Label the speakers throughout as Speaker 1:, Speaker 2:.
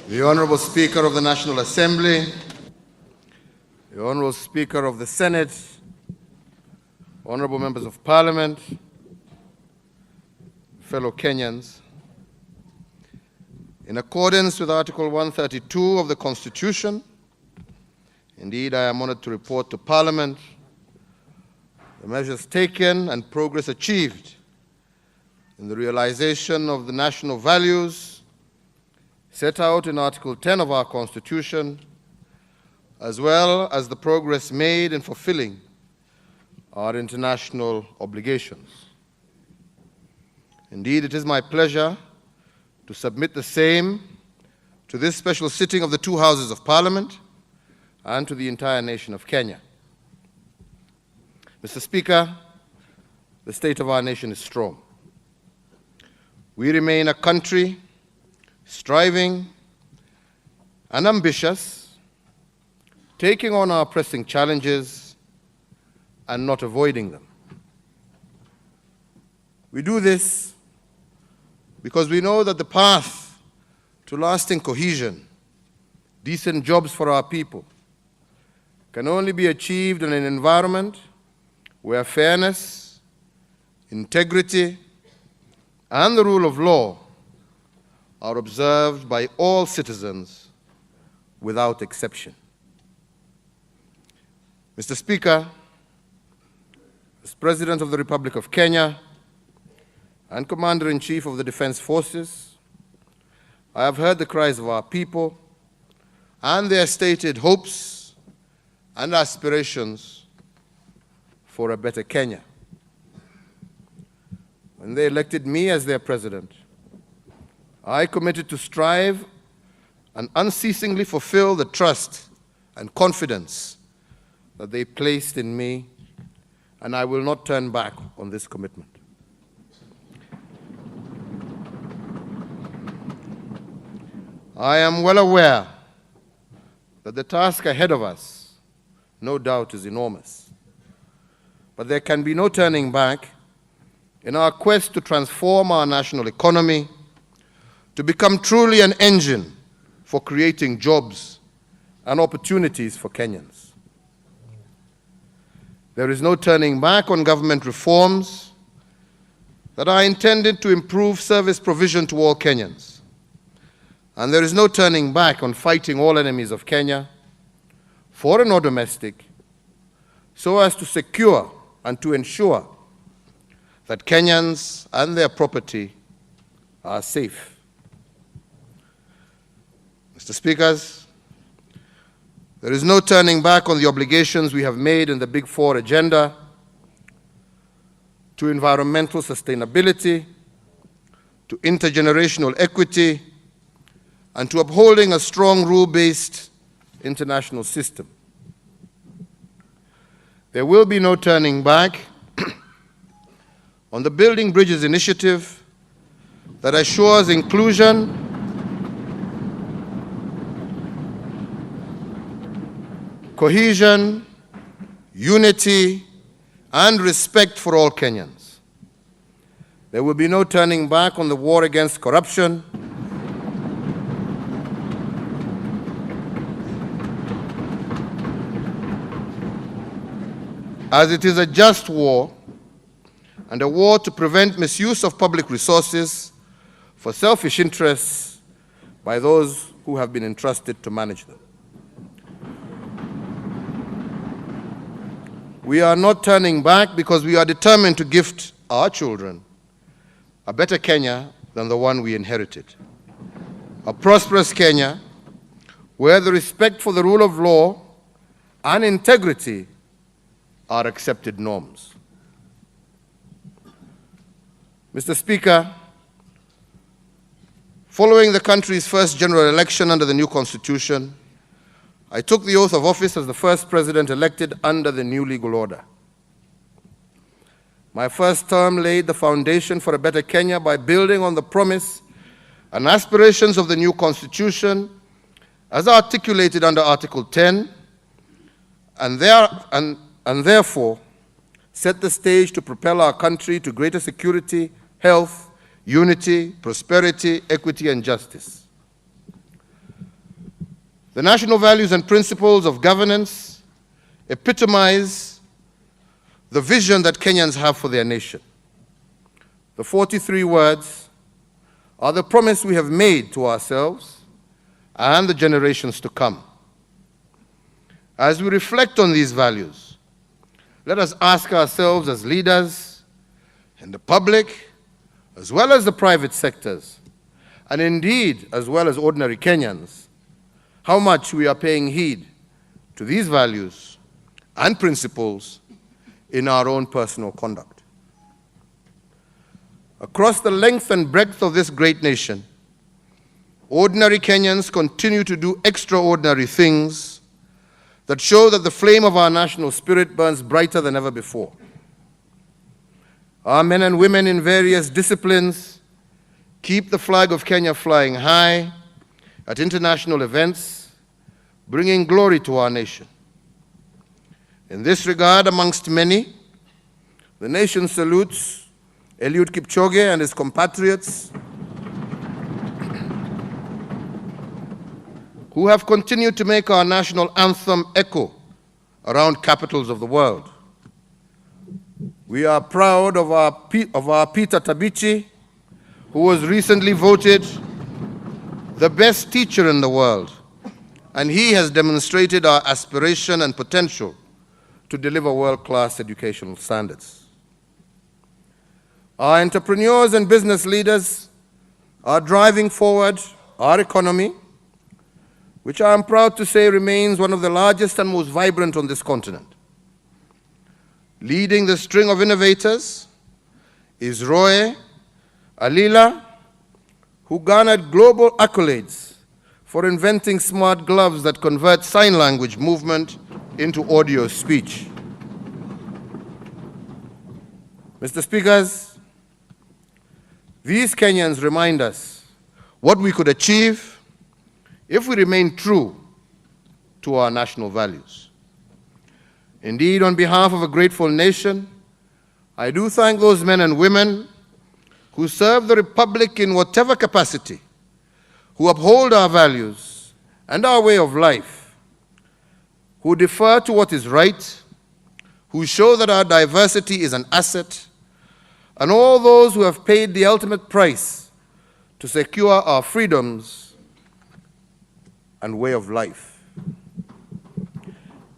Speaker 1: The Honorable Speaker of the National Assembly, the Honorable Speaker of the Senate, Honorable Members of Parliament, fellow Kenyans, in accordance with Article 132 of the Constitution, indeed I am honored to report to Parliament the measures taken and progress achieved in the realization of the national values set out in Article 10 of our Constitution, as well as the progress made in fulfilling our international obligations. Indeed, it is my pleasure to submit the same to this special sitting of the two Houses of Parliament and to the entire nation of Kenya. Mr. Speaker, the state of our nation is strong. We remain a country striving and ambitious, taking on our pressing challenges and not avoiding them. We do this because we know that the path to lasting cohesion, decent jobs for our people, can only be achieved in an environment where fairness, integrity, and the rule of law are observed by all citizens without exception. Mr. Speaker, as President of the Republic of Kenya and Commander-in-Chief of the Defense Forces, I have heard the cries of our people and their stated hopes and aspirations for a better Kenya. When they elected me as their president, I committed to strive and unceasingly fulfill the trust and confidence that they placed in me, and I will not turn back on this commitment. I am well aware that the task ahead of us, no doubt, is enormous. But there can be no turning back in our quest to transform our national economy to become truly an engine for creating jobs and opportunities for Kenyans. There is no turning back on government reforms that are intended to improve service provision to all Kenyans. And there is no turning back on fighting all enemies of Kenya, foreign or domestic, so as to secure and to ensure that Kenyans and their property are safe. Mr. Speakers, there is no turning back on the obligations we have made in the Big Four agenda to environmental sustainability, to intergenerational equity, and to upholding a strong rule-based international system. There will be no turning back on the Building Bridges initiative that assures inclusion, cohesion, unity, and respect for all Kenyans. There will be no turning back on the war against corruption, as it is a just war and a war to prevent misuse of public resources for selfish interests by those who have been entrusted to manage them. We are not turning back because we are determined to gift our children a better Kenya than the one we inherited. A prosperous Kenya where the respect for the rule of law and integrity are accepted norms. Mr. Speaker, following the country's first general election under the new constitution, I took the oath of office as the first president elected under the new legal order. My first term laid the foundation for a better Kenya by building on the promise and aspirations of the new constitution as articulated under Article 10, and therefore set the stage to propel our country to greater security, health, unity, prosperity, equity, and justice. The national values and principles of governance epitomize the vision that Kenyans have for their nation. The 43 words are the promise we have made to ourselves and the generations to come. As we reflect on these values, let us ask ourselves as leaders in the public, as well as the private sectors, and indeed as well as ordinary Kenyans, how much we are paying heed to these values and principles in our own personal conduct. Across the length and breadth of this great nation, ordinary Kenyans continue to do extraordinary things that show that the flame of our national spirit burns brighter than ever before. Our men and women in various disciplines keep the flag of Kenya flying high at international events, bringing glory to our nation. In this regard, amongst many, the nation salutes Eliud Kipchoge and his compatriots who have continued to make our national anthem echo around capitals of the world. We are proud of our Peter Tabichi, who was recently voted the best teacher in the world, and he has demonstrated our aspiration and potential to deliver world-class educational standards. Our entrepreneurs and business leaders are driving forward our economy, which I am proud to say remains one of the largest and most vibrant on this continent. Leading the string of innovators is Roy Alila, who garnered global accolades for inventing smart gloves that convert sign language movement into audio speech. Mr. Speakers, these Kenyans remind us what we could achieve if we remain true to our national values. Indeed, on behalf of a grateful nation, I do thank those men and women who serve the Republic in whatever capacity, who uphold our values and our way of life, who defer to what is right, who show that our diversity is an asset, and all those who have paid the ultimate price to secure our freedoms and way of life.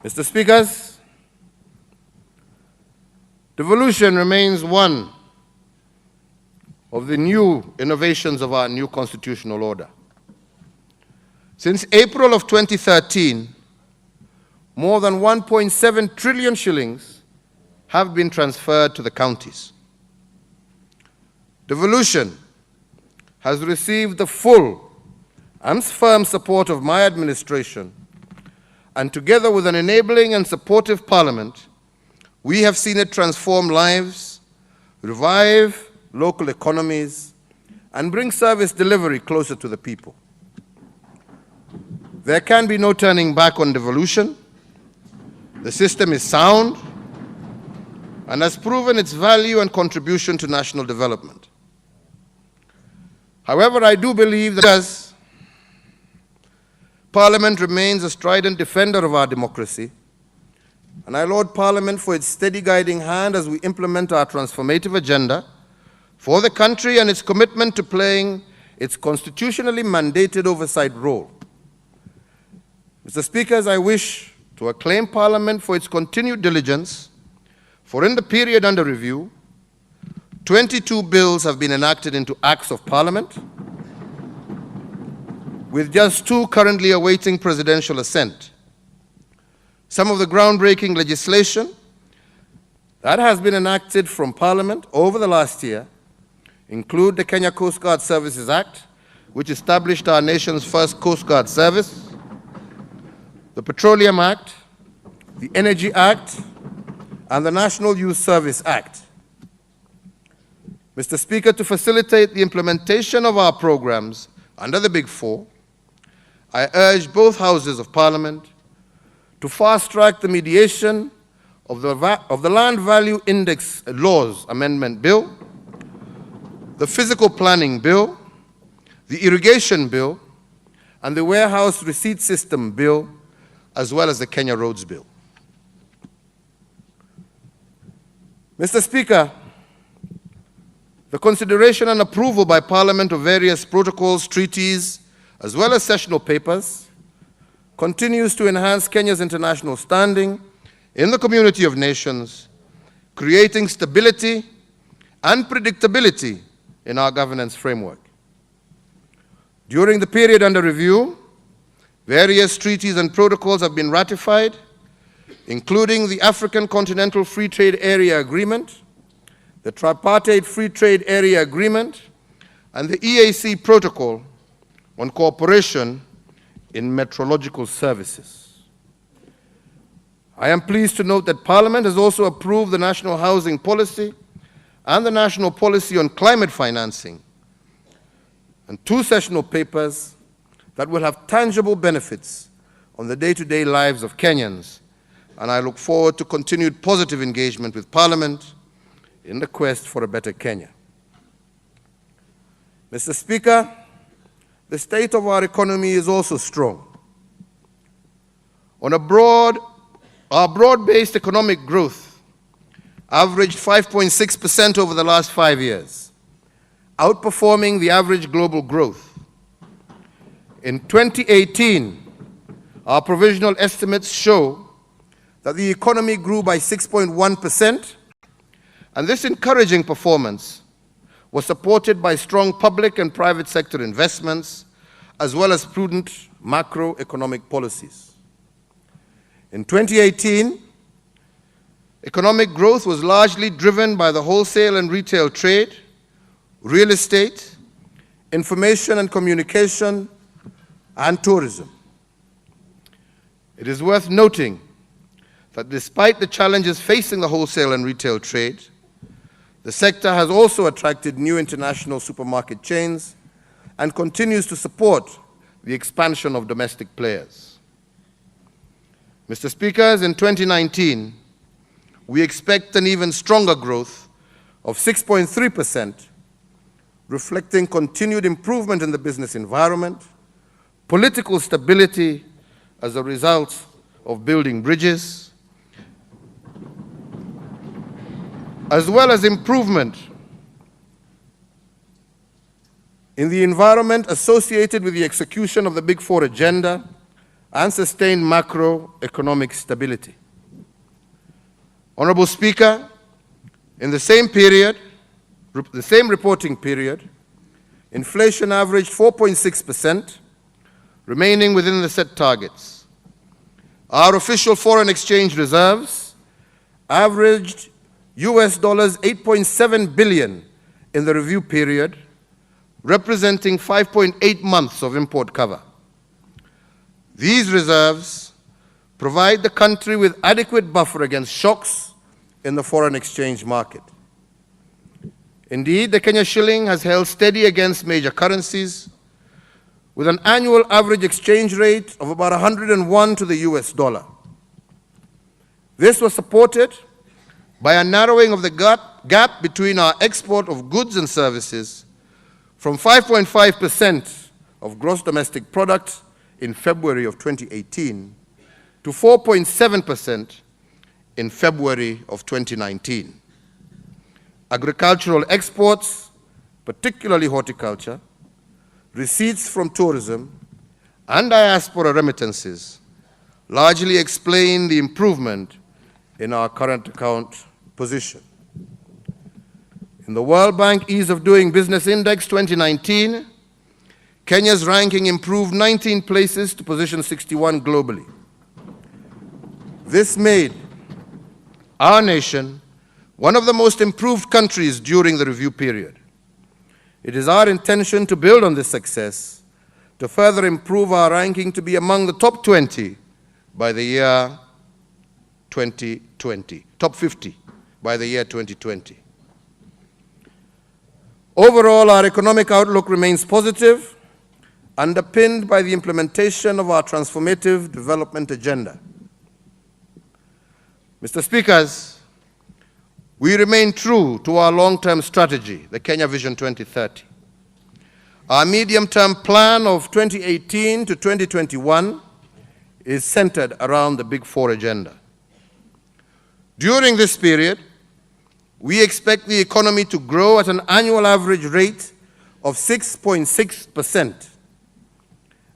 Speaker 1: Mr. Speakers, devolution remains one of the new innovations of our new constitutional order. Since April of 2013, more than 1.7 trillion shillings have been transferred to the counties. Devolution has received the full and firm support of my administration, and together with an enabling and supportive parliament, we have seen it transform lives, revive local economies, and bring service delivery closer to the people. There can be no turning back on devolution. The system is sound and has proven its value and contribution to national development. However, I do believe that as Parliament remains a strident defender of our democracy, and I laud Parliament for its steady guiding hand as we implement our transformative agenda for the country and its commitment to playing its constitutionally mandated oversight role. Mr. Speakers, I wish to acclaim Parliament for its continued diligence, for in the period under review, 22 bills have been enacted into Acts of Parliament, with just 2 currently awaiting presidential assent. Some of the groundbreaking legislation that has been enacted from Parliament over the last year include the Kenya Coast Guard Services Act, which established our nation's first Coast Guard service, the Petroleum Act, the Energy Act, and the National Youth Service Act. Mr. Speaker, to facilitate the implementation of our programs under the Big Four, I urge both houses of Parliament to fast-track the mediation of the Land Value Index Laws Amendment Bill, the Physical Planning Bill, the Irrigation Bill, and the Warehouse Receipt System Bill, as well as the Kenya Roads Bill. Mr. Speaker, the consideration and approval by Parliament of various protocols, treaties, as well as sessional papers continues to enhance Kenya's international standing in the community of nations, creating stability and predictability in our governance framework. During the period under review, various treaties and protocols have been ratified, including the African Continental Free Trade Area Agreement, the Tripartite Free Trade Area Agreement, and the EAC Protocol on Cooperation in Meteorological Services. I am pleased to note that Parliament has also approved the National Housing Policy and the National Policy on Climate Financing, and two sessional papers that will have tangible benefits on the day-to-day lives of Kenyans, and I look forward to continued positive engagement with Parliament in the quest for a better Kenya. Mr. Speaker, the state of our economy is also strong. Our broad-based economic growth averaged 5.6% over the last 5 years, outperforming the average global growth. In 2018, our provisional estimates show that the economy grew by 6.1%, and this encouraging performance was supported by strong public and private sector investments, as well as prudent macroeconomic policies. In 2018, economic growth was largely driven by the wholesale and retail trade, real estate, information and communication, and tourism. It is worth noting that despite the challenges facing the wholesale and retail trade, the sector has also attracted new international supermarket chains and continues to support the expansion of domestic players. Mr. Speakers, in 2019, we expect an even stronger growth of 6.3%, reflecting continued improvement in the business environment, political stability as a result of building bridges, as well as improvement in the environment associated with the execution of the Big Four agenda and sustained macroeconomic stability. Honorable Speaker, in the same reporting period, inflation averaged 4.6%, remaining within the set targets. Our official foreign exchange reserves averaged US $8.7 billion in the review period, representing 5.8 months of import cover. These reserves provide the country with adequate buffer against shocks in the foreign exchange market. Indeed, the Kenya shilling has held steady against major currencies, with an annual average exchange rate of about 101 to the US dollar. This was supported by a narrowing of the gap between our export of goods and services from 5.5% of gross domestic product in February of 2018 to 4.7% in February of 2019. Agricultural exports, particularly horticulture, receipts from tourism, and diaspora remittances largely explain the improvement in our current account position. In the World Bank Ease of Doing Business Index 2019, Kenya's ranking improved 19 places to position 61 globally. This made our nation one of the most improved countries during the review period. It is our intention to build on this success to further improve our ranking to be among the top 20 by the year 2020, top 50 by the year 2020. Overall, our economic outlook remains positive, underpinned by the implementation of our transformative development agenda. Mr. Speakers, we remain true to our long-term strategy, the Kenya Vision 2030. Our medium-term plan of 2018 to 2021 is centered around the Big Four agenda. During this period, we expect the economy to grow at an annual average rate of 6.6%.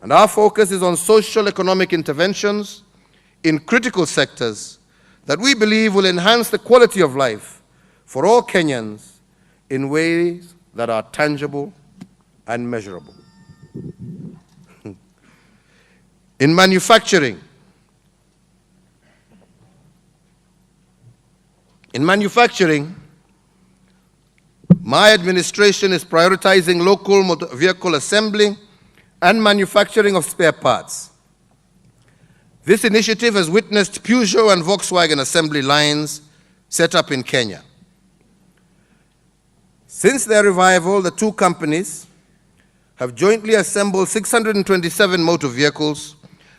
Speaker 1: And our focus is on social economic interventions in critical sectors that we believe will enhance the quality of life for all Kenyans in ways that are tangible and measurable. In manufacturing, my administration is prioritizing local motor vehicle assembly and manufacturing of spare parts. This initiative has witnessed Peugeot and Volkswagen assembly lines set up in Kenya. Since their revival, the two companies have jointly assembled 627 motor vehicles,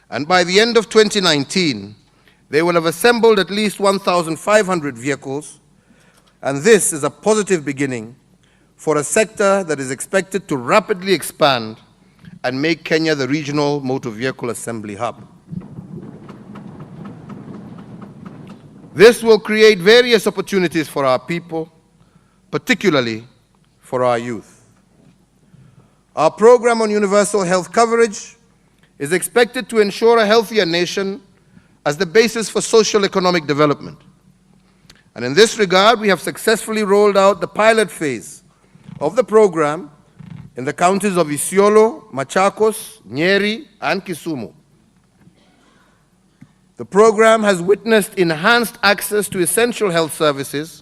Speaker 1: and by the end of 2019, they will have assembled at least 1,500 vehicles, and this is a positive beginning for a sector that is expected to rapidly expand and make Kenya the regional motor vehicle assembly hub. This will create various opportunities for our people, particularly for our youth. Our program on universal health coverage is expected to ensure a healthier nation as the basis for social economic development. And in this regard, we have successfully rolled out the pilot phase of the program in the counties of Isiolo, Machakos, Nyeri, and Kisumu. The program has witnessed enhanced access to essential health services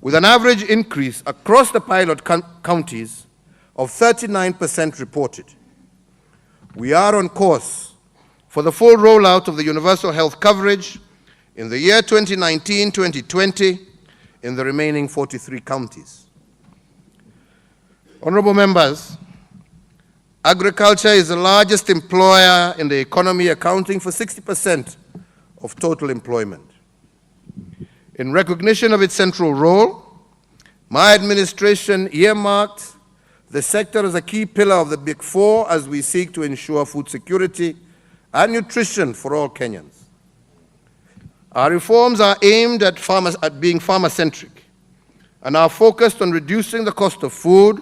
Speaker 1: with an average increase across the pilot counties of 39% reported. We are on course for the full rollout of the universal health coverage in the year 2019-2020 in the remaining 43 counties. Honorable members, agriculture is the largest employer in the economy, accounting for 60% of total employment. In recognition of its central role, my administration earmarked the sector as a key pillar of the Big Four as we seek to ensure food security and nutrition for all Kenyans. Our reforms are aimed at being farmer-centric and are focused on reducing the cost of food,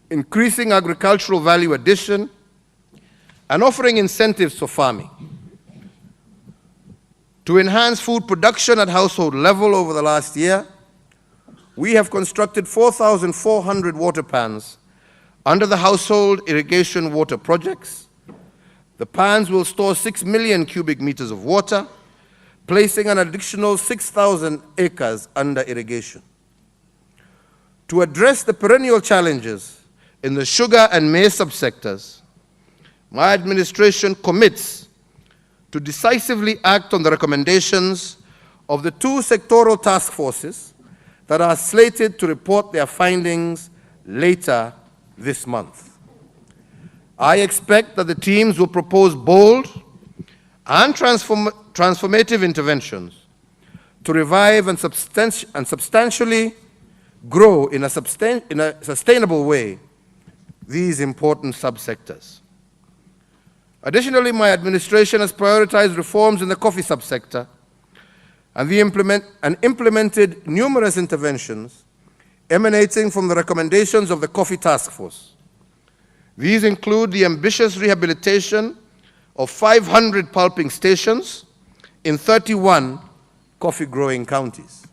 Speaker 1: increasing agricultural value addition, and offering incentives for farming. To enhance food production at household level over the last year, we have constructed 4,400 water pans under the household irrigation water projects. The pans will store 6 million cubic meters of water, placing an additional 6,000 acres under irrigation. To address the perennial challenges in the sugar and maize subsectors, my administration commits to decisively act on the recommendations of the two sectoral task forces that are slated to report their findings later this month. I expect that the teams will propose bold and transformative interventions to revive and substantially grow in a sustainable way these important subsectors. Additionally, my administration has prioritized reforms in the coffee subsector and implemented numerous interventions emanating from the recommendations of the Coffee Task Force. These include the ambitious rehabilitation of 500 pulping stations in 31 coffee-growing counties.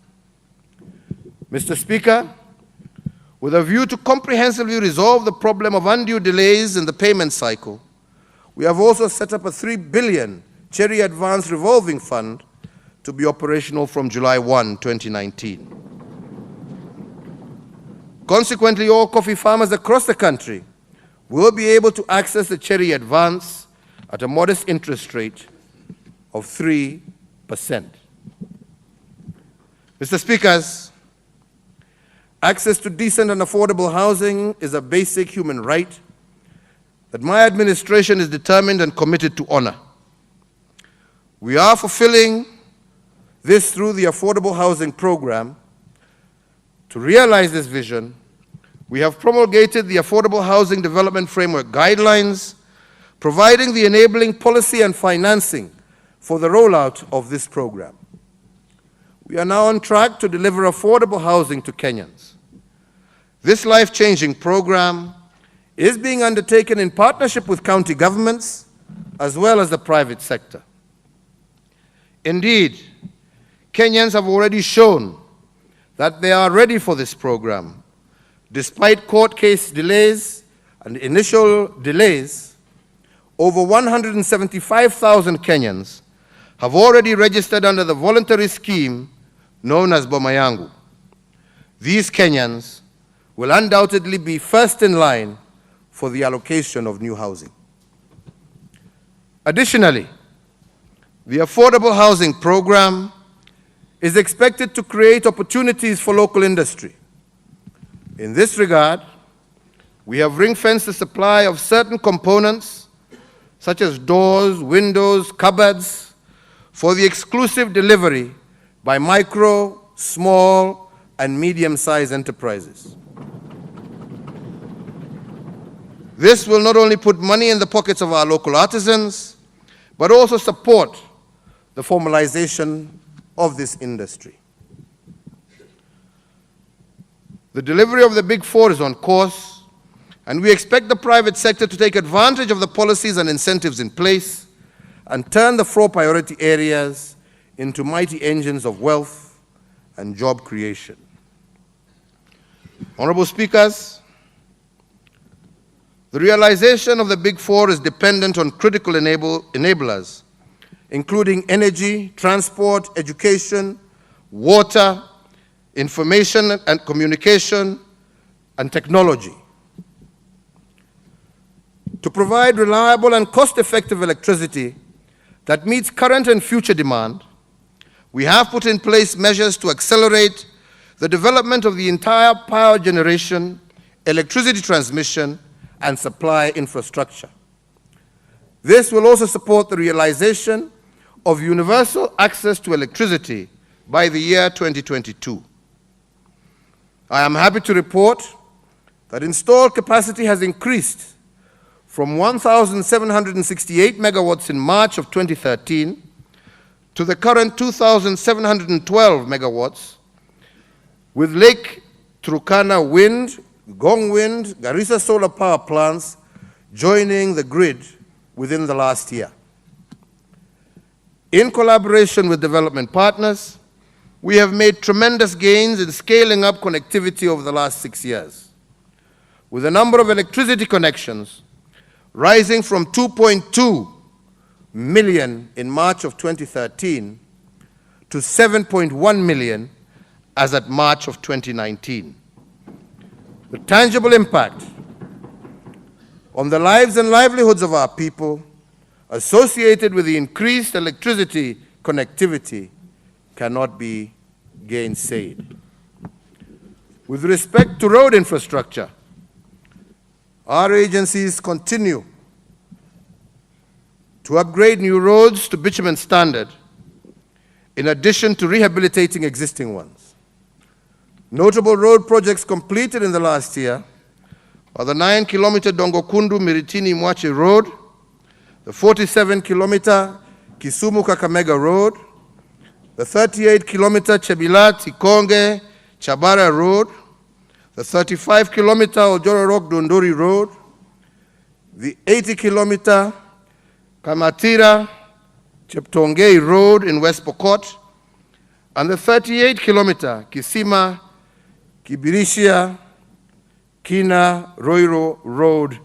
Speaker 1: Mr. Speaker, with a view to comprehensively resolve the problem of undue delays in the payment cycle, we have also set up a 3 billion Cherry Advance Revolving Fund to be operational from July 1, 2019. Consequently, all coffee farmers across the country will be able to access the Cherry Advance at a modest interest rate of 3%. Mr. Speakers, access to decent and affordable housing is a basic human right that my administration is determined and committed to honor. We are fulfilling this through the Affordable Housing Program. To realize this vision, We have promulgated the Affordable Housing Development Framework Guidelines, providing the enabling policy and financing for the rollout of this program. We are now on track to deliver affordable housing to Kenyans. This life-changing program is being undertaken in partnership with county governments as well as the private sector. Indeed, Kenyans have already shown that they are ready for this program. Despite court case delays and initial delays, over 175,000 Kenyans have already registered under the voluntary scheme known as Boma Yangu. These Kenyans will undoubtedly be first in line for the allocation of new housing. Additionally, the Affordable Housing Program is expected to create opportunities for local industry. In this regard, we have ring-fenced the supply of certain components, such as doors, windows, cupboards, for the exclusive delivery by micro, small, and medium-sized enterprises. This will not only put money in the pockets of our local artisans, but also support the formalization of this industry. The delivery of the Big Four is on course, and we expect the private sector to take advantage of the policies and incentives in place and turn the four priority areas into mighty engines of wealth and job creation. Honorable Speakers, the realization of the Big Four is dependent on critical enablers, including energy, transport, education, water, information and communication, and technology. To provide reliable and cost-effective electricity that meets current and future demand, we have put in place measures to accelerate the development of the entire power generation, electricity transmission, and supply infrastructure. This will also support the realization of universal access to electricity by the year 2022. I am happy to report that installed capacity has increased from 1,768 megawatts in March of 2013 to the current 2,712 megawatts, with Lake Turkana Wind, Gong Wind, Garissa solar power plants joining the grid within the last year. In collaboration with development partners, we have made tremendous gains in scaling up connectivity over the last 6 years, with the number of electricity connections rising from 2.2 million in March of 2013 to 7.1 million as at March of 2019. The tangible impact on the lives and livelihoods of our people associated with the increased electricity connectivity cannot be gainsaid. With respect to road infrastructure, our agencies continue to upgrade new roads to bitumen standard, in addition to rehabilitating existing ones. Notable road projects completed in the last year are the 9-kilometer Dongokundu Miritini Mwache Road, the 47-kilometer Kisumu Kakamega Road, the 38-kilometer Chebilat Ikonge Chabara Road, the 35-kilometer Ojoro Rock Dondori Road, the 80-kilometer Kamatira Cheptongei Road in West Pokot, and the 38-kilometer Kisima Kibirishia Kina Roiro Road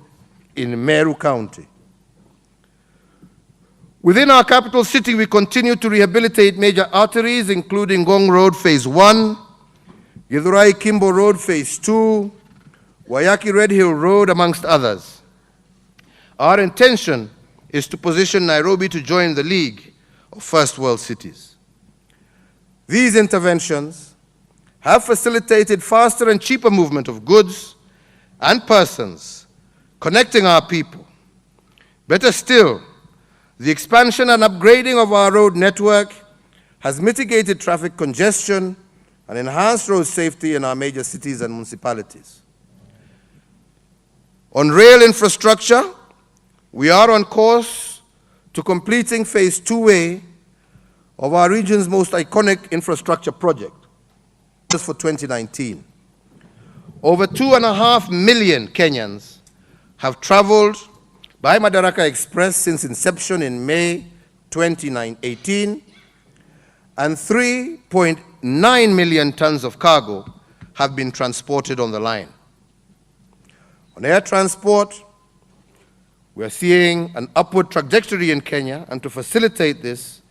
Speaker 1: in Meru County. Within our capital city, we continue to rehabilitate major arteries, including Ngong Road Phase 1, Githurai Kimbo Road Phase 2, Wayaki Red Hill Road, amongst others. Our intention is to position Nairobi to join the League of First World Cities. These interventions have facilitated faster and cheaper movement of goods and persons, connecting our people. Better still, the expansion and upgrading of our road network has mitigated traffic congestion and enhanced road safety in our major cities and municipalities. On rail infrastructure, we are on course to completing Phase 2A of our region's most iconic infrastructure project, just for 2019. Over 2.5 million Kenyans have traveled by Madaraka Express since inception in May 2018, and 3.9 million tons of cargo have been transported on the line. On air transport, we are seeing an upward trajectory in Kenya, and to facilitate this,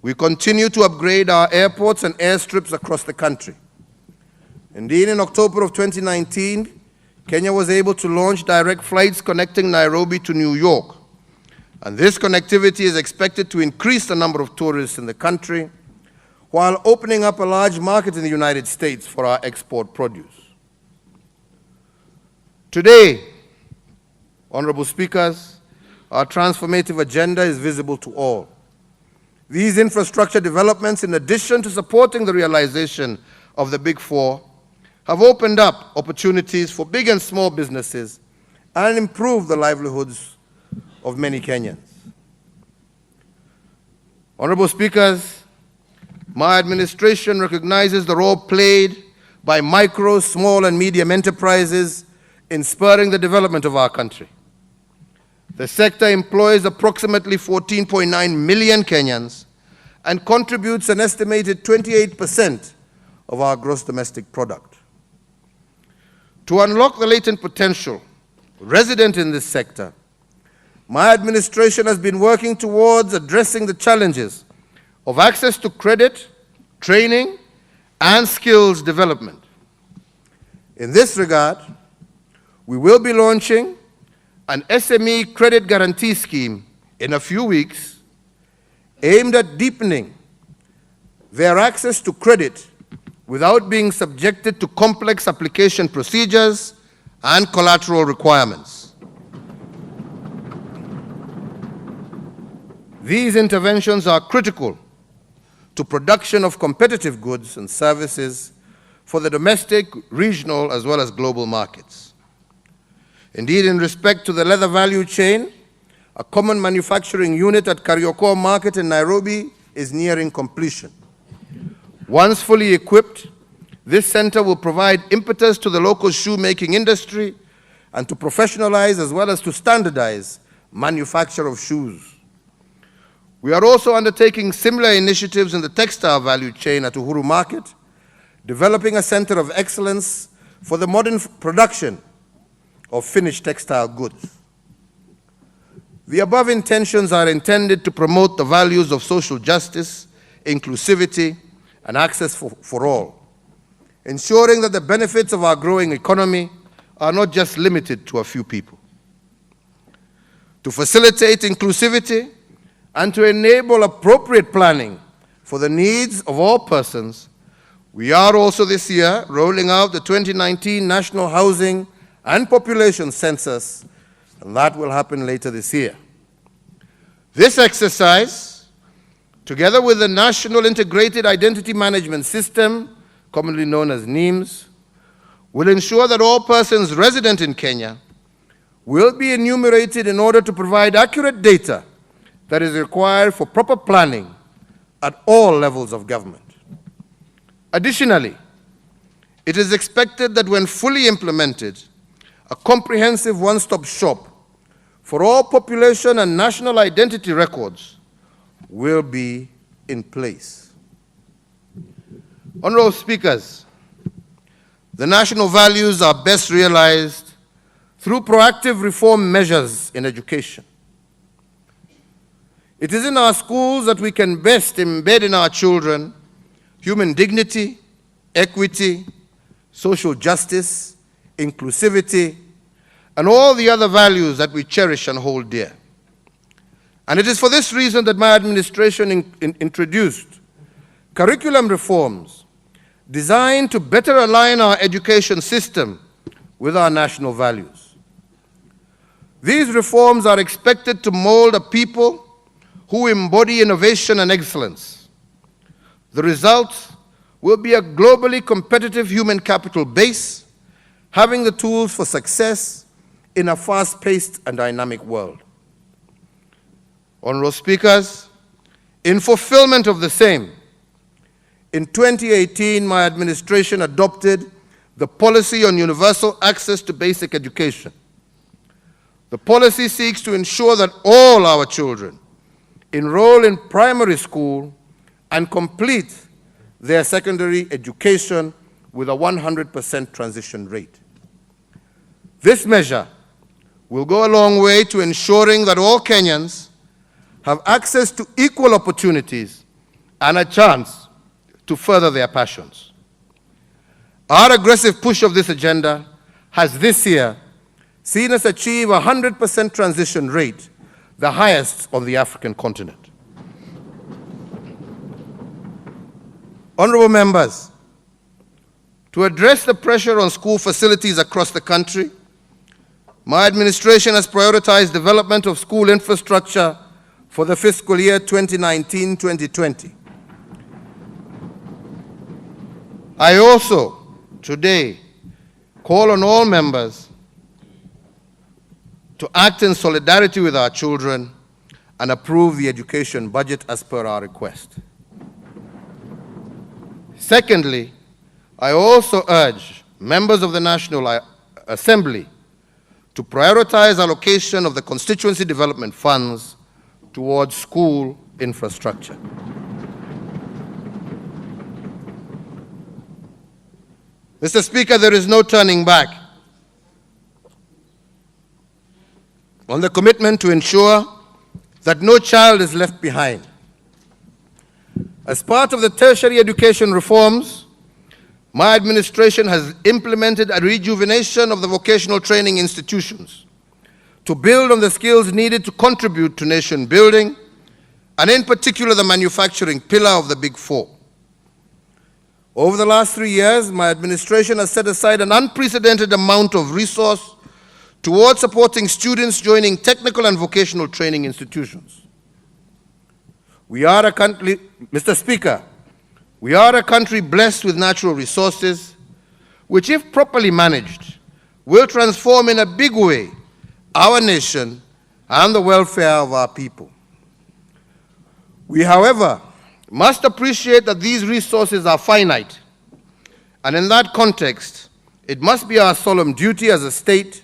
Speaker 1: we continue to upgrade our airports and airstrips across the country. Indeed, in October of 2019, Kenya was able to launch direct flights connecting Nairobi to New York. And this connectivity is expected to increase the number of tourists in the country, while opening up a large market in the United States for our export produce. Today, honorable speakers, our transformative agenda is visible to all. These infrastructure developments, in addition to supporting the realization of the Big Four, have opened up opportunities for big and small businesses and improved the livelihoods of many Kenyans. Honorable speakers, my administration recognizes the role played by micro, small, and medium enterprises in spurring the development of our country. The sector employs approximately 14.9 million Kenyans and contributes an estimated 28% of our gross domestic product. To unlock the latent potential resident in this sector, my administration has been working towards addressing the challenges of access to credit, training, and skills development. In this regard, we will be launching an SME credit guarantee scheme in a few weeks aimed at deepening their access to credit without being subjected to complex application procedures and collateral requirements. These interventions are critical to production of competitive goods and services for the domestic, regional, as well as global markets. Indeed, in respect to the leather value chain, a common manufacturing unit at Kariokor Market in Nairobi is nearing completion. Once fully equipped, this center will provide impetus to the local shoemaking industry and to professionalize as well as to standardize manufacture of shoes. We are also undertaking similar initiatives in the textile value chain at Uhuru Market, developing a center of excellence for the modern production of finished textile goods. The above intentions are intended to promote the values of social justice, inclusivity, and access for all, ensuring that the benefits of our growing economy are not just limited to a few people. To facilitate inclusivity and to enable appropriate planning for the needs of all persons, we are also this year rolling out the 2019 National Housing and Population Census, and that will happen later this year. This exercise, together with the National Integrated Identity Management System, commonly known as NIMS, will ensure that all persons resident in Kenya will be enumerated in order to provide accurate data that is required for proper planning at all levels of government. Additionally, it is expected that when fully implemented, a comprehensive one-stop shop for all population and national identity records will be in place. Honorable speakers, the national values are best realized through proactive reform measures in education. It is in our schools that we can best embed in our children human dignity, equity, social justice, inclusivity, and all the other values that we cherish and hold dear. And it is for this reason that my administration introduced curriculum reforms designed to better align our education system with our national values. These reforms are expected to mold a people who embody innovation and excellence. The result will be a globally competitive human capital base, having the tools for success in a fast-paced and dynamic world. Honorable Speakers, in fulfillment of the same, in 2018, my administration adopted the policy on universal access to basic education. The policy seeks to ensure that all our children enroll in primary school and complete their secondary education with a 100% transition rate. This measure will go a long way to ensuring that all Kenyans have access to equal opportunities and a chance to further their passions. Our aggressive push of this agenda has this year seen us achieve a 100% transition rate, the highest on the African continent. Honorable members, to address the pressure on school facilities across the country, my administration has prioritized development of school infrastructure for the fiscal year 2019-2020. I also, today, call on all members to act in solidarity with our children and approve the education budget as per our request. Secondly, I also urge members of the National Assembly to prioritize allocation of the constituency development funds towards school infrastructure. Mr. Speaker, there is no turning back on the commitment to ensure that no child is left behind. As part of the tertiary education reforms, my administration has implemented a rejuvenation of the vocational training institutions to build on the skills needed to contribute to nation building, and in particular the manufacturing pillar of the Big Four. Over the last 3 years, my administration has set aside an unprecedented amount of resource towards supporting students joining technical and vocational training institutions. We are a country, Mr. Speaker, we are a country blessed with natural resources, which, if properly managed, will transform in a big way our nation and the welfare of our people. We, however, must appreciate that these resources are finite, and in that context, it must be our solemn duty as a state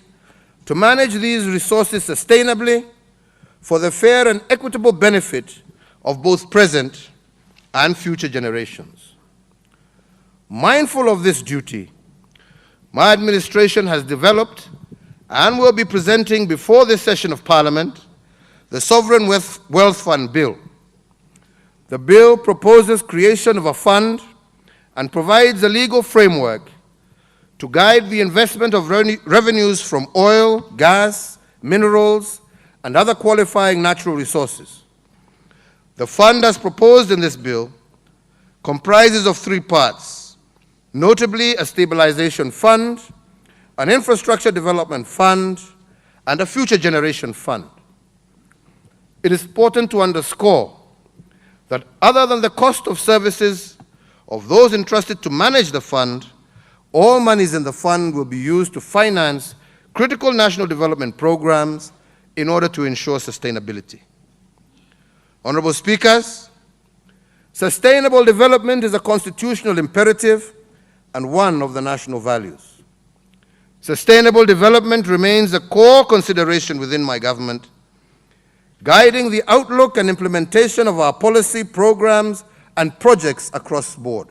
Speaker 1: to manage these resources sustainably for the fair and equitable benefit of both present and future generations. Mindful of this duty, my administration has developed and will be presenting before this session of Parliament the Sovereign Wealth Fund Bill. The bill proposes creation of a fund and provides a legal framework to guide the investment of revenues from oil, gas, minerals, and other qualifying natural resources. The fund as proposed in this bill comprises of 3 parts, notably a stabilization fund, an infrastructure development fund, and a future generation fund. It is important to underscore that other than the cost of services of those entrusted to manage the fund, all monies in the fund will be used to finance critical national development programs in order to ensure sustainability. Honorable Speakers, sustainable development is a constitutional imperative and one of the national values. Sustainable development remains a core consideration within my government, guiding the outlook and implementation of our policy, programs, and projects across the board.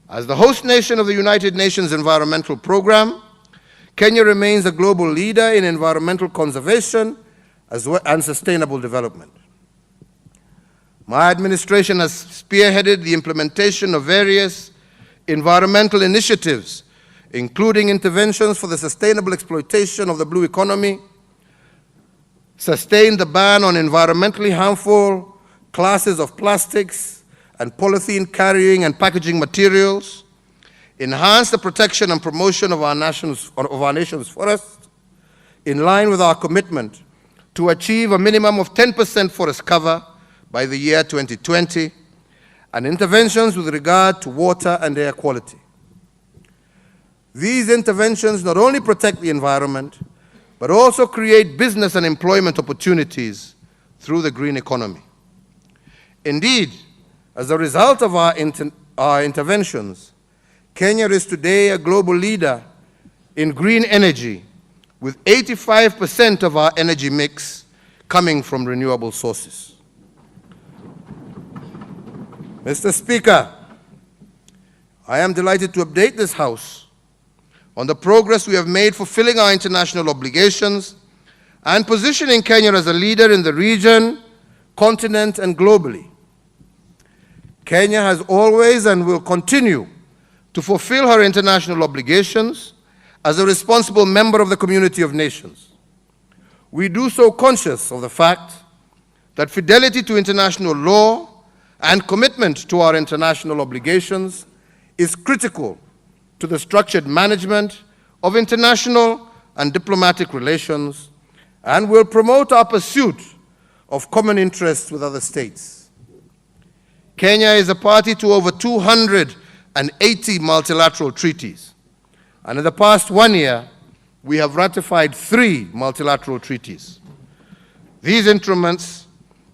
Speaker 1: As the host nation of the United Nations Environmental Programme, Kenya remains a global leader in environmental conservation and sustainable development. My administration has spearheaded the implementation of various environmental initiatives, including interventions for the sustainable exploitation of the blue economy, sustained the ban on environmentally harmful classes of plastics and polythene carrying and packaging materials, enhanced the protection and promotion of our nation's forests, in line with our commitment to achieve a minimum of 10% forest cover by the year 2020, and interventions with regard to water and air quality. These interventions not only protect the environment, but also create business and employment opportunities through the green economy. Indeed, as a result of our interventions, Kenya is today a global leader in green energy, with 85% of our energy mix coming from renewable sources. Mr. Speaker, I am delighted to update this House on the progress we have made fulfilling our international obligations and positioning Kenya as a leader in the region, continent, and globally. Kenya has always and will continue to fulfill her international obligations as a responsible member of the community of nations. We do so conscious of the fact that fidelity to international law and commitment to our international obligations is critical to the structured management of international and diplomatic relations and will promote our pursuit of common interests with other states. Kenya is a party to over 280 multilateral treaties, and in the past 1 year, we have ratified 3 multilateral treaties. These instruments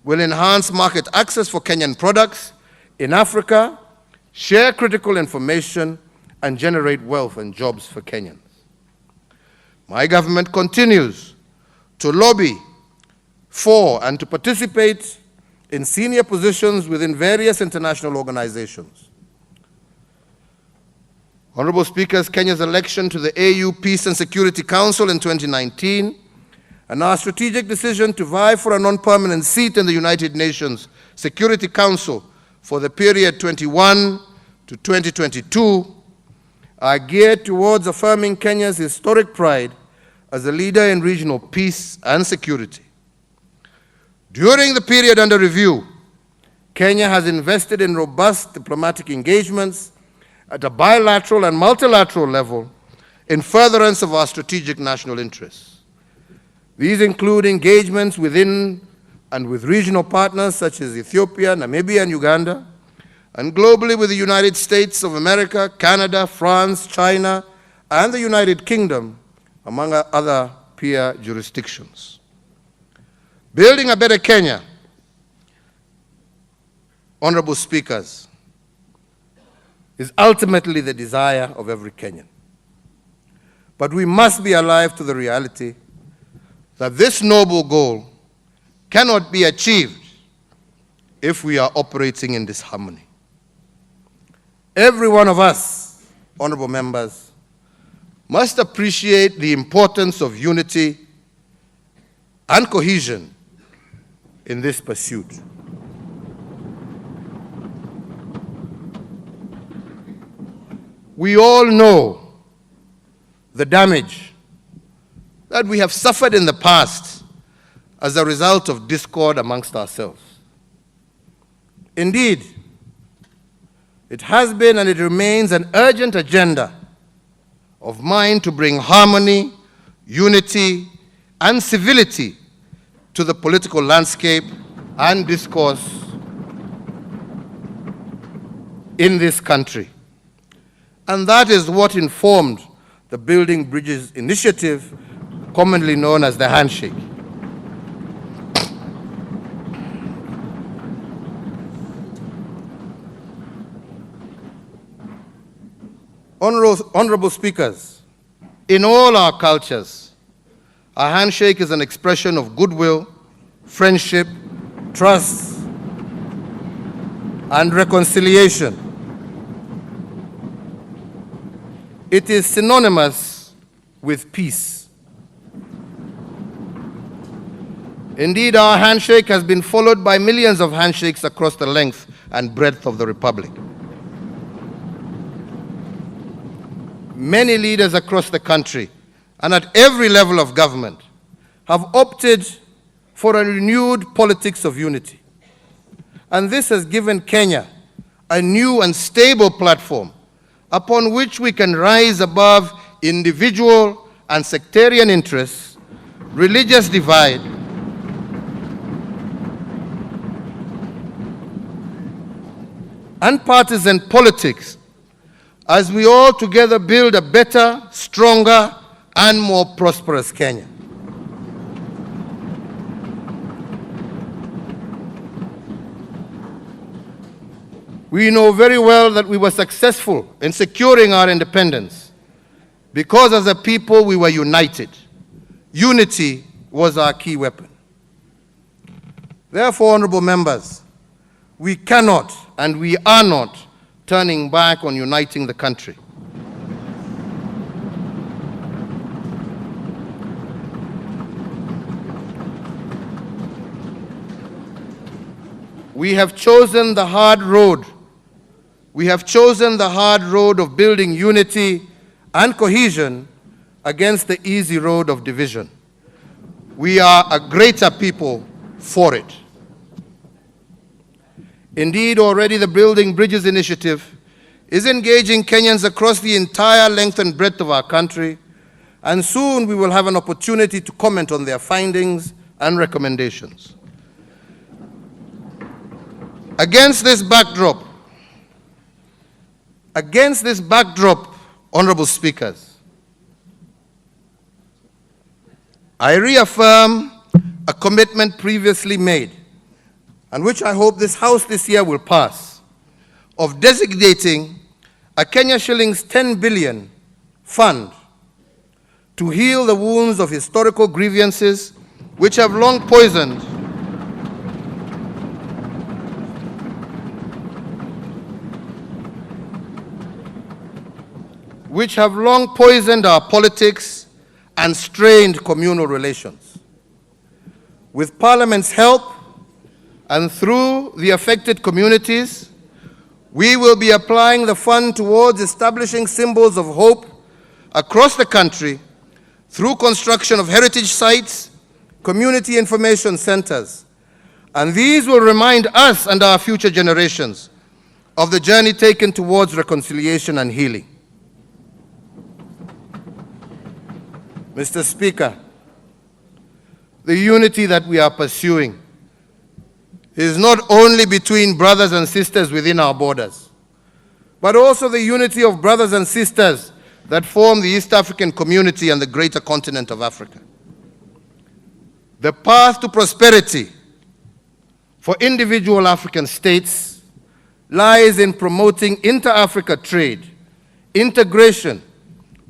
Speaker 1: will enhance market access for Kenyan products in Africa, share critical information, and generate wealth and jobs for Kenyans. My government continues to lobby for and to participate in senior positions within various international organizations. Honorable Speakers, Kenya's election to the AU Peace and Security Council in 2019 and our strategic decision to vie for a non-permanent seat in the United Nations Security Council for the period 21 to 2022 are geared towards affirming Kenya's historic pride as a leader in regional peace and security. During the period under review, Kenya has invested in robust diplomatic engagements at a bilateral and multilateral level in furtherance of our strategic national interests. These include engagements within and with regional partners such as Ethiopia, Namibia, and Uganda, and globally with the United States of America, Canada, France, China, and the United Kingdom, among other peer jurisdictions. Building a better Kenya, honorable speakers, is ultimately the desire of every Kenyan. But we must be alive to the reality that this noble goal cannot be achieved if we are operating in disharmony. Every one of us, honorable members, must appreciate the importance of unity and cohesion in this pursuit. We all know the damage that we have suffered in the past as a result of discord amongst ourselves. Indeed, it has been and it remains an urgent agenda of mine to bring harmony, unity, and civility to the political landscape and discourse in this country. And that is what informed the Building Bridges initiative, commonly known as the Handshake. Honorable speakers, in all our cultures, a handshake is an expression of goodwill, friendship, trust, and reconciliation. It is synonymous with peace. Indeed, our handshake has been followed by millions of handshakes across the length and breadth of the Republic. Many leaders across the country and at every level of government have opted for a renewed politics of unity. And this has given Kenya a new and stable platform upon which we can rise above individual and sectarian interests, religious divide, and partisan politics, as we all together build a better, stronger, and more prosperous Kenya. We know very well that we were successful in securing our independence because as a people we were united. Unity was our key weapon. Therefore, honorable members, we cannot and we are not turning back on uniting the country. We have chosen the hard road. We have chosen the hard road of building unity and cohesion against the easy road of division. We are a greater people for it. Indeed, already the Building Bridges initiative is engaging Kenyans across the entire length and breadth of our country, and soon we will have an opportunity to comment on their findings and recommendations. Against this backdrop, honorable speakers, I reaffirm a commitment previously made, and which I hope this House this year will pass, of designating a Kenya shillings 10 billion fund to heal the wounds of historical grievances which have long poisoned our politics and strained communal relations. With Parliament's help and through the affected communities, we will be applying the fund towards establishing symbols of hope across the country through construction of heritage sites, community information centers. And these will remind us and our future generations of the journey taken towards reconciliation and healing. Mr. Speaker, the unity that we are pursuing is not only between brothers and sisters within our borders, but also the unity of brothers and sisters that form the East African community and the greater continent of Africa. The path to prosperity for individual African states lies in promoting inter-Africa trade, integration,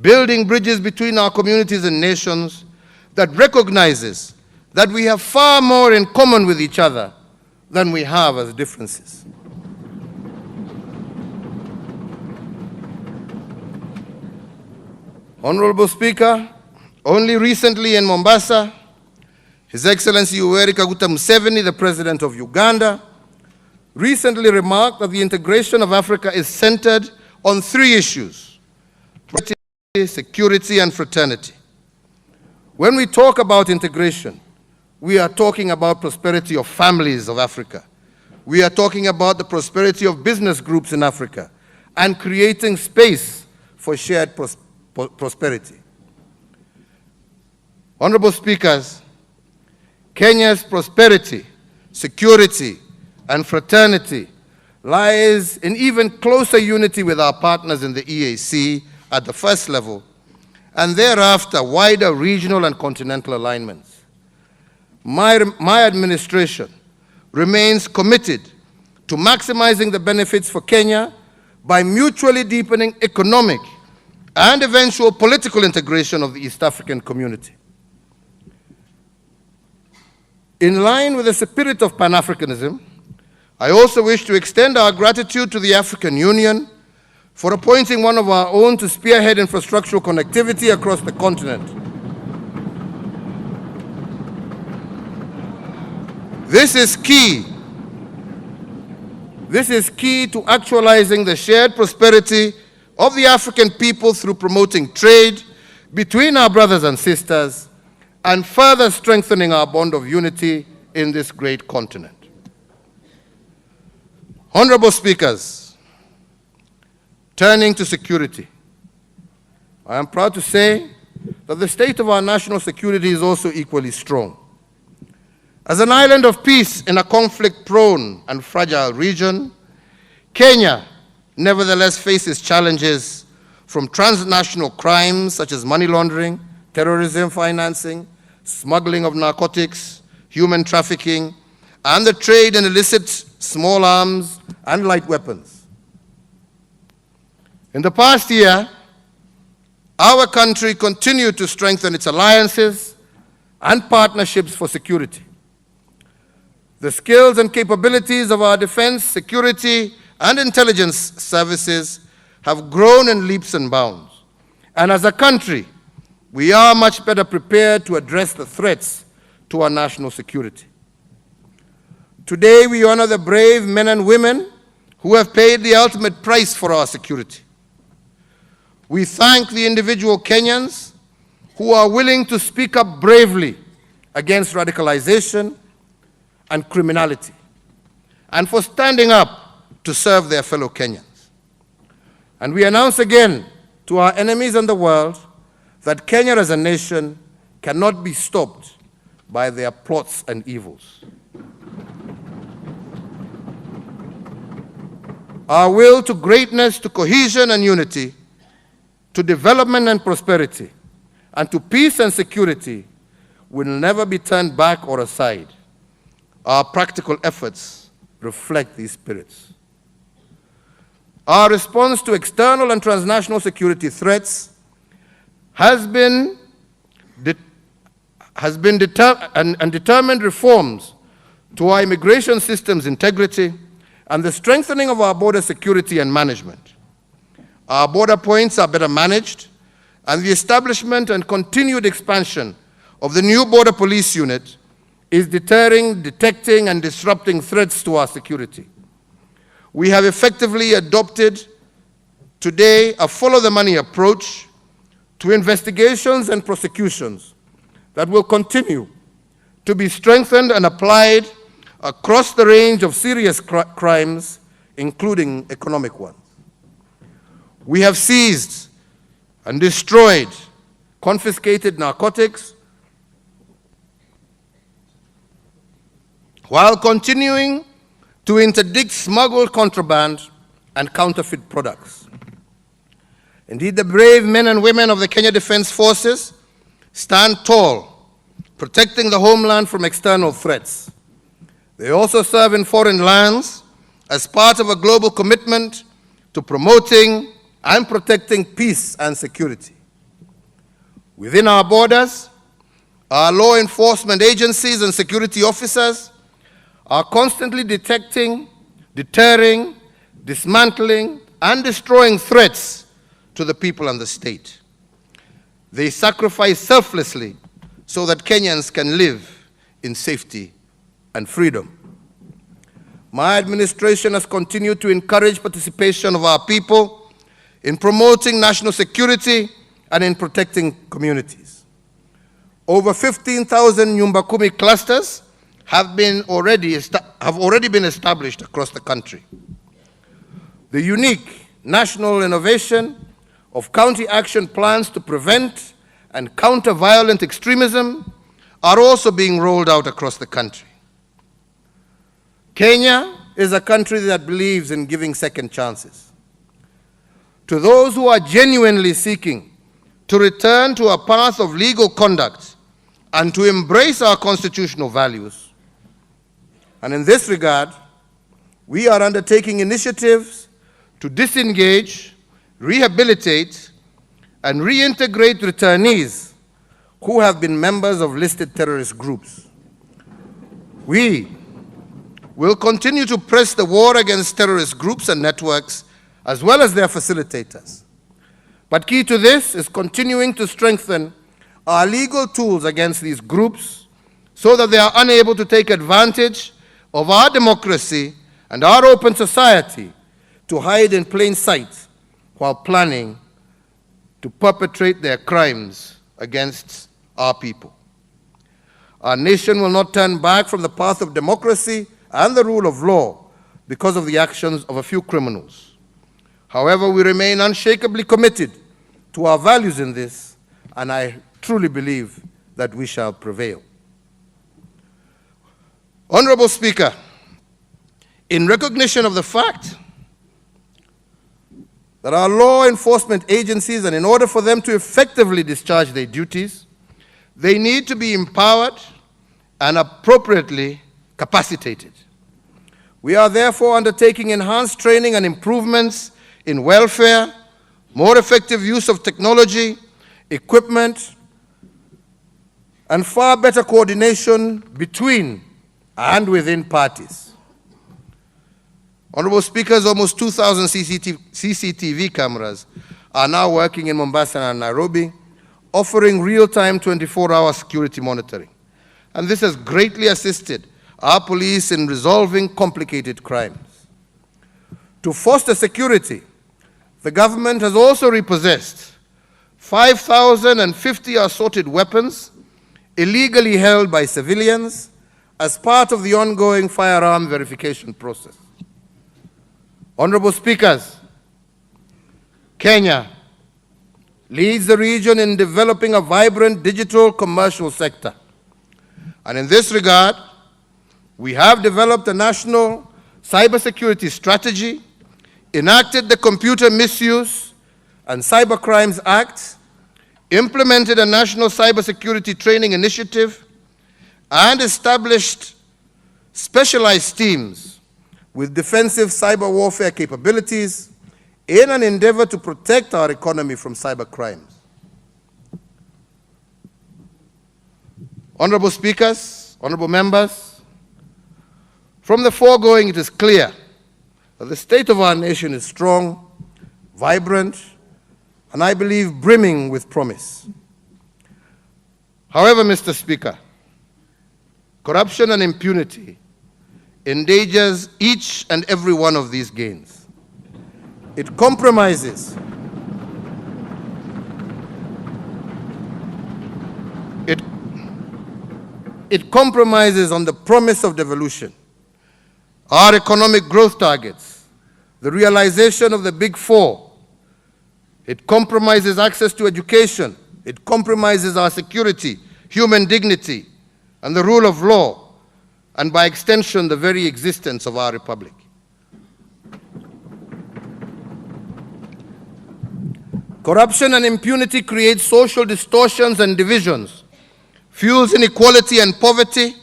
Speaker 1: building bridges between our communities and nations that recognizes that we have far more in common with each other than we have as differences. Honorable Speaker, only recently in Mombasa, His Excellency Yoweri Kaguta Museveni, the President of Uganda, recently remarked that the integration of Africa is centered on three issues: security and fraternity. When we talk about integration, we are talking about prosperity of families of Africa. We are talking about the prosperity of business groups in Africa and creating space for shared prosperity. Honorable Speakers, Kenya's prosperity, security, and fraternity lies in even closer unity with our partners in the EAC at the first level, and thereafter wider regional and continental alignments. My administration remains committed to maximizing the benefits for Kenya by mutually deepening economic and eventual political integration of the East African community. In line with the spirit of Pan-Africanism, I also wish to extend our gratitude to the African Union for appointing one of our own to spearhead infrastructural connectivity across the continent. This is key to actualizing the shared prosperity of the African people through promoting trade between our brothers and sisters and further strengthening our bond of unity in this great continent. Honorable Speakers, turning to security, I am proud to say that the state of our national security is also equally strong. As an island of peace in a conflict-prone and fragile region, Kenya nevertheless faces challenges from transnational crimes such as money laundering, terrorism financing, smuggling of narcotics, human trafficking, and the trade in illicit small arms and light weapons. In the past year, our country continued to strengthen its alliances and partnerships for security. The skills and capabilities of our defense, security, and intelligence services have grown in leaps and bounds. And as a country, we are much better prepared to address the threats to our national security. Today, we honor the brave men and women who have paid the ultimate price for our security. We thank the individual Kenyans who are willing to speak up bravely against radicalization and criminality, and for standing up to serve their fellow Kenyans. And we announce again to our enemies and the world that Kenya as a nation cannot be stopped by their plots and evils. Our will to greatness, to cohesion and unity, to development and prosperity, and to peace and security will never be turned back or aside. Our practical efforts reflect these spirits. Our response to external and transnational security threats has been determined reforms to our immigration system's integrity and the strengthening of our border security and management. Our border points are better managed, and the establishment and continued expansion of the new Border Police Unit is deterring, detecting, and disrupting threats to our security. We have effectively adopted today a follow-the-money approach to investigations and prosecutions that will continue to be strengthened and applied across the range of serious crimes, including economic ones. We have seized and destroyed confiscated narcotics while continuing to interdict smuggled contraband and counterfeit products. Indeed, the brave men and women of the Kenya Defense Forces stand tall, protecting the homeland from external threats. They also serve in foreign lands as part of a global commitment to promoting and protecting peace and security. Within our borders, our law enforcement agencies and security officers are constantly detecting, deterring, dismantling, and destroying threats to the people and the state. They sacrifice selflessly so that Kenyans can live in safety and freedom. My administration has continued to encourage participation of our people in promoting national security and in protecting communities. Over 15,000 Nyumba Kumi clusters have already been established across the country. The unique national innovation of county action plans to prevent and counter violent extremism are also being rolled out across the country. Kenya is a country that believes in giving second chances. To those who are genuinely seeking to return to a path of legal conduct and to embrace our constitutional values. And in this regard, we are undertaking initiatives to disengage, rehabilitate, and reintegrate returnees who have been members of listed terrorist groups. We will continue to press the war against terrorist groups and networks, as well as their facilitators. But key to this is continuing to strengthen our legal tools against these groups so that they are unable to take advantage of our democracy and our open society to hide in plain sight while planning to perpetrate their crimes against our people. Our nation will not turn back from the path of democracy and the rule of law because of the actions of a few criminals. However, we remain unshakably committed to our values in this, and I truly believe that we shall prevail. Honorable Speaker, in recognition of the fact that our law enforcement agencies, and in order for them to effectively discharge their duties, they need to be empowered and appropriately capacitated. We are therefore undertaking enhanced training and improvements in welfare, more effective use of technology, equipment, and far better coordination between and within parties. Honorable Speakers, almost 2,000 CCTV cameras are now working in Mombasa and Nairobi, offering real-time 24-hour security monitoring. And this has greatly assisted our police in resolving complicated crimes. To foster security, the government has also repossessed 5,050 assorted weapons illegally held by civilians as part of the ongoing firearm verification process. Honorable Speakers, Kenya leads the region in developing a vibrant digital commercial sector. And in this regard, we have developed a national cybersecurity strategy, enacted the Computer Misuse and Cybercrimes Act, implemented a national cybersecurity training initiative, and established specialized teams with defensive cyber warfare capabilities in an endeavor to protect our economy from cyber crimes. Honorable Speakers, honorable members, from the foregoing it is clear that the state of our nation is strong, vibrant, and I believe brimming with promise. However, Mr. Speaker, corruption and impunity endangers each and every one of these gains. It compromises on the promise of devolution, our economic growth targets, the realization of the Big Four. It compromises access to education. It compromises our security, human dignity, and the rule of law, and by extension, the very existence of our republic. Corruption and impunity create social distortions and divisions, fuels inequality and poverty,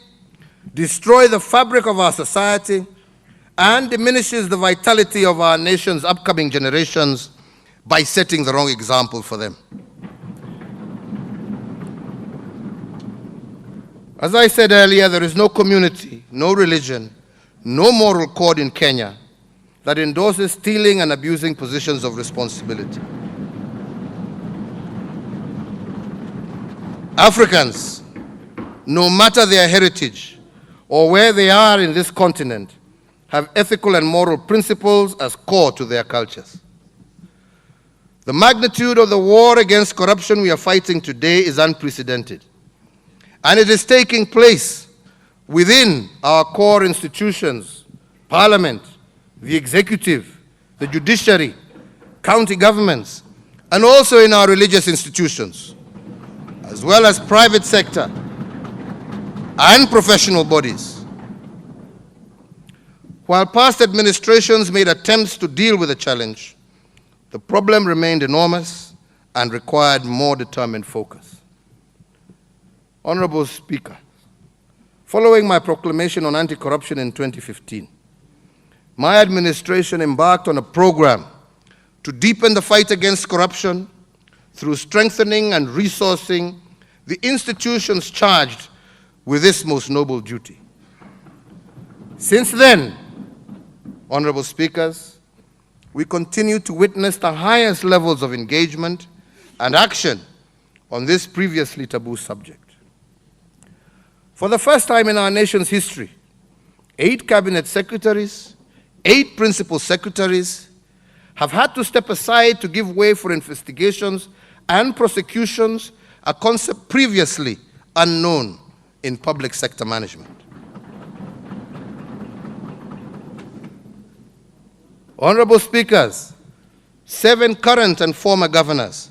Speaker 1: destroy the fabric of our society, and diminishes the vitality of our nation's upcoming generations by setting the wrong example for them. As I said earlier, there is no community, no religion, no moral code in Kenya that endorses stealing and abusing positions of responsibility. Africans, no matter their heritage or where they are in this continent, have ethical and moral principles as core to their cultures. The magnitude of the war against corruption we are fighting today is unprecedented, and it is taking place within our core institutions, Parliament, the executive, the judiciary, county governments, and also in our religious institutions, as well as private sector and professional bodies. While past administrations made attempts to deal with the challenge, the problem remained enormous and required more determined focus. Honorable Speaker, following my proclamation on anti-corruption in 2015, my administration embarked on a program to deepen the fight against corruption through strengthening and resourcing the institutions charged with this most noble duty. Since then, honorable speakers, we continue to witness the highest levels of engagement and action on this previously taboo subject. For the first time in our nation's history, 8 cabinet secretaries, 8 principal secretaries have had to step aside to give way for investigations and prosecutions, a concept previously unknown in public sector management. Honorable Speakers, 7 current and former governors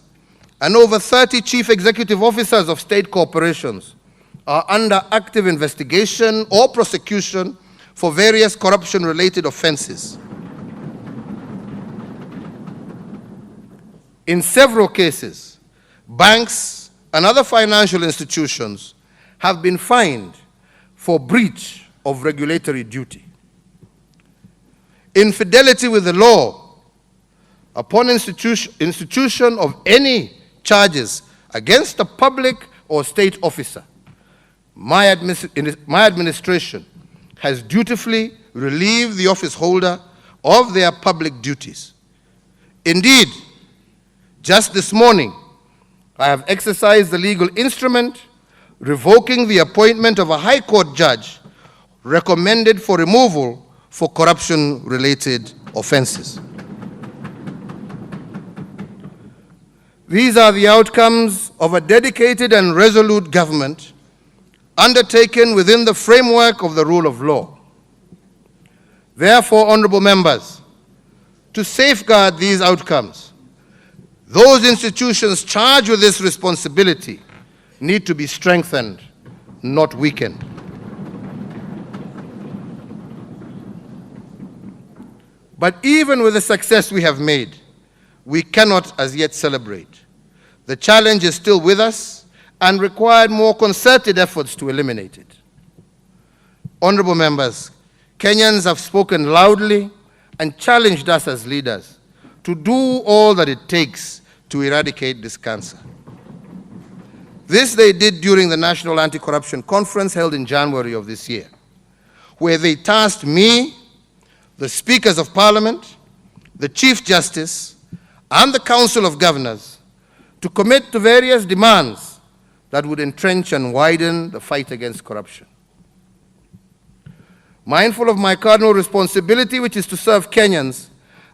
Speaker 1: and over 30 chief executive officers of state corporations are under active investigation or prosecution for various corruption-related offenses. In several cases, banks and other financial institutions have been fined for breach of regulatory duty. Infidelity with the law upon institution of any charges against a public or state officer, my administration has dutifully relieved the office holder of their public duties. Indeed, just this morning, I have exercised the legal instrument revoking the appointment of a High Court judge recommended for removal for corruption-related offenses. These are the outcomes of a dedicated and resolute government undertaken within the framework of the rule of law. Therefore, honorable members, to safeguard these outcomes, those institutions charged with this responsibility need to be strengthened, not weakened. But even with the success we have made, we cannot as yet celebrate. The challenge is still with us and required more concerted efforts to eliminate it. Honorable members, Kenyans have spoken loudly and challenged us as leaders to do all that it takes to eradicate this cancer. This they did during the National Anti-Corruption Conference held in January of this year, where they tasked me, the Speakers of Parliament, the Chief Justice, and the Council of Governors to commit to various demands that would entrench and widen the fight against corruption. Mindful of my cardinal responsibility, which is to serve Kenyans,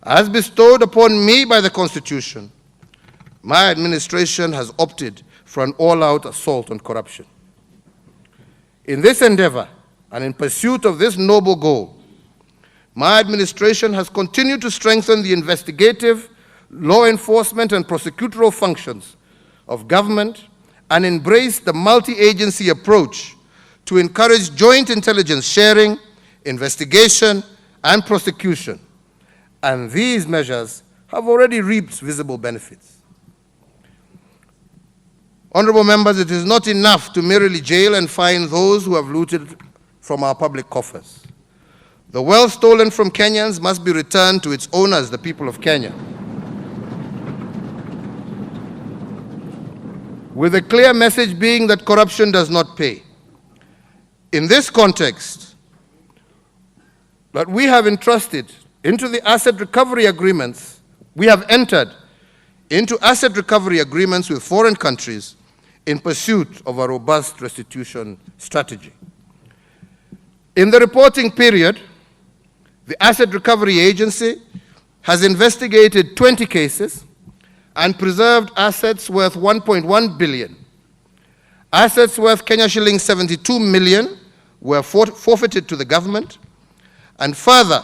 Speaker 1: as bestowed upon me by the Constitution, my administration has opted for an all-out assault on corruption. In this endeavor, and in pursuit of this noble goal, my administration has continued to strengthen the investigative, law enforcement, and prosecutorial functions of government and embrace the multi-agency approach to encourage joint intelligence sharing, investigation, and prosecution. And these measures have already reaped visible benefits. Honorable members, it is not enough to merely jail and fine those who have looted from our public coffers. The wealth stolen from Kenyans must be returned to its owners, the people of Kenya, with a clear message being that corruption does not pay. In this context, that we have entrusted into the asset recovery agreements, we have entered into asset recovery agreements with foreign countries in pursuit of a robust restitution strategy. In the reporting period, the Asset Recovery Agency has investigated 20 cases and preserved assets worth 1.1 billion. Assets worth Kenya shillings 72 million were forfeited to the government, and further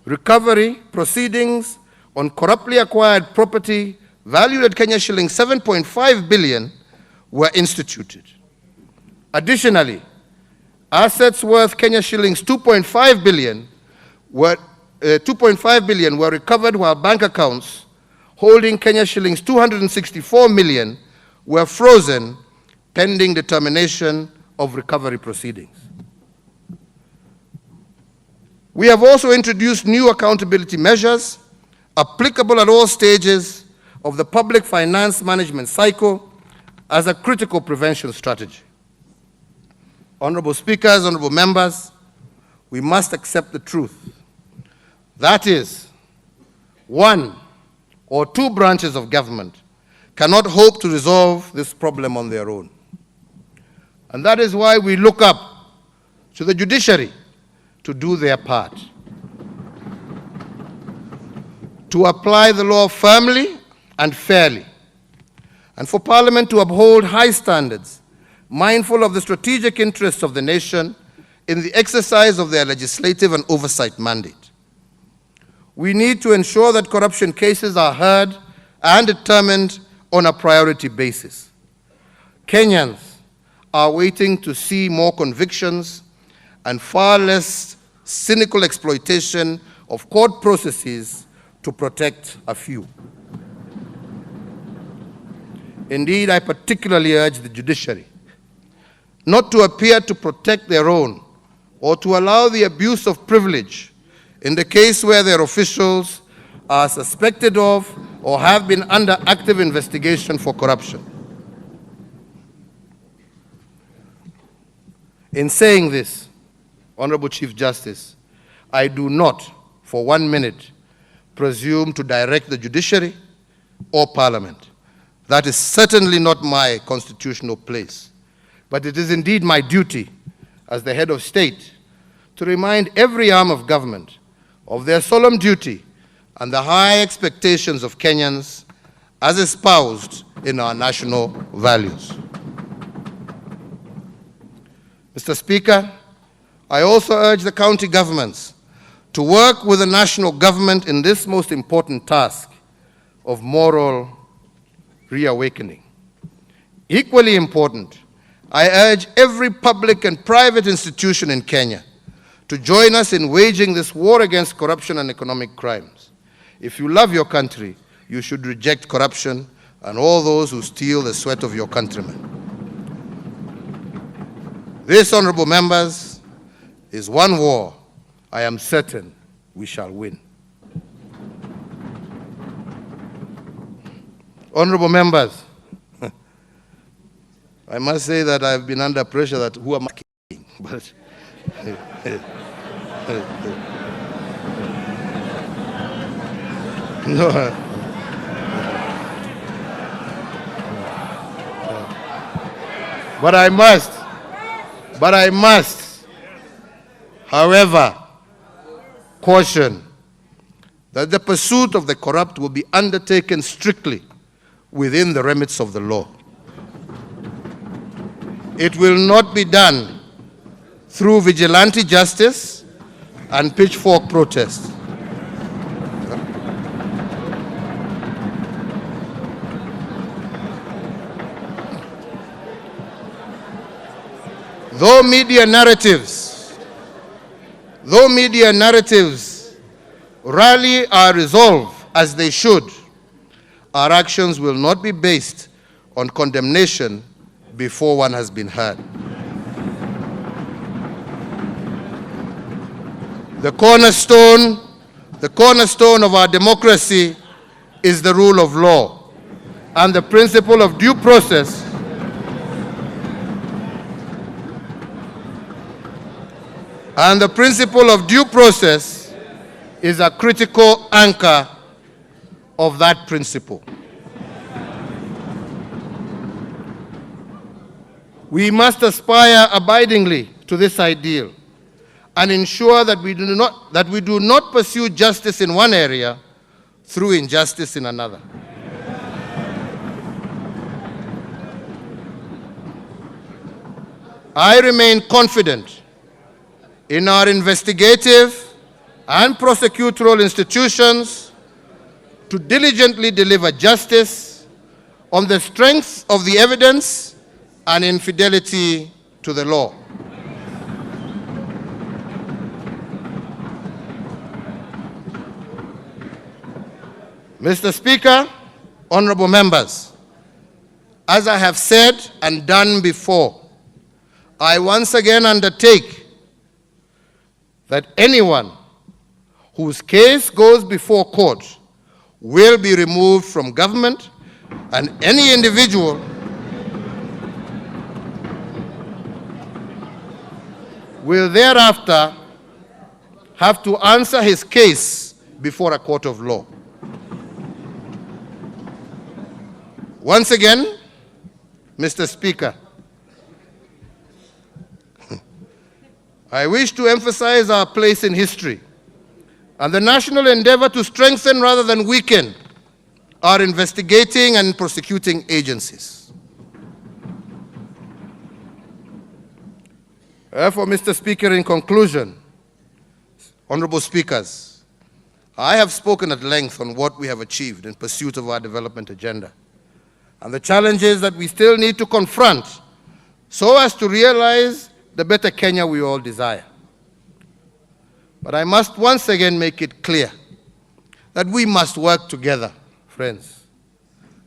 Speaker 1: recovery proceedings on corruptly acquired property valued at Kenya shillings 7.5 billion were instituted. Additionally, assets worth Kenya shillings 2.5 billion were recovered, while bank accounts holding Kenya shillings 264 million were frozen pending determination of recovery proceedings. We have also introduced new accountability measures applicable at all stages of the public finance management cycle as a critical prevention strategy. Honorable speakers, honorable members, we must accept the truth. That is, one or two branches of government cannot hope to resolve this problem on their own. And that is why we look up to the judiciary to do their part, to apply the law firmly and fairly, and for Parliament to uphold high standards, mindful of the strategic interests of the nation in the exercise of their legislative and oversight mandate. We need to ensure that corruption cases are heard and determined on a priority basis. Kenyans are waiting to see more convictions and far less cynical exploitation of court processes to protect a few. Indeed, I particularly urge the judiciary not to appear to protect their own or to allow the abuse of privilege in the case where their officials are suspected of or have been under active investigation for corruption. In saying this, Honorable Chief Justice, I do not, for 1 minute, presume to direct the judiciary or Parliament. That is certainly not my constitutional place. But it is indeed my duty as the head of state to remind every arm of government of their solemn duty and the high expectations of Kenyans as espoused in our national values. Mr. Speaker, I also urge the county governments to work with the national government in this most important task of moral reawakening. Equally important, I urge every public and private institution in Kenya to join us in waging this war against corruption and economic crimes. If you love your country, you should reject corruption and all those who steal the sweat of your countrymen. This, honorable members, is one war I am certain we shall win. Honorable members, I must say that I've been under pressure that who am I kidding? But no. But I must, however, caution that the pursuit of the corrupt will be undertaken strictly within the remits of the law. It will not be done through vigilante justice and pitchfork protest. Though media narratives rally our resolve as they should, our actions will not be based on condemnation before one has been heard. The cornerstone of our democracy is the rule of law and the principle of due process. And the principle of due process is a critical anchor of that principle. We must aspire abidingly to this ideal and ensure that we do not pursue justice in one area through injustice in another. I remain confident in our investigative and prosecutorial institutions to diligently deliver justice on the strength of the evidence and in fidelity to the law. Mr. Speaker, honorable members, as I have said and done before, I once again undertake that anyone whose case goes before court will be removed from government, and any individual will thereafter have to answer his case before a court of law. Once again, Mr. Speaker, I wish to emphasize our place in history and the national endeavor to strengthen rather than weaken our investigating and prosecuting agencies. Therefore, Mr. Speaker, in conclusion, honorable speakers, I have spoken at length on what we have achieved in pursuit of our development agenda and the challenges that we still need to confront so as to realize the better Kenya we all desire. But I must once again make it clear that we must work together, friends,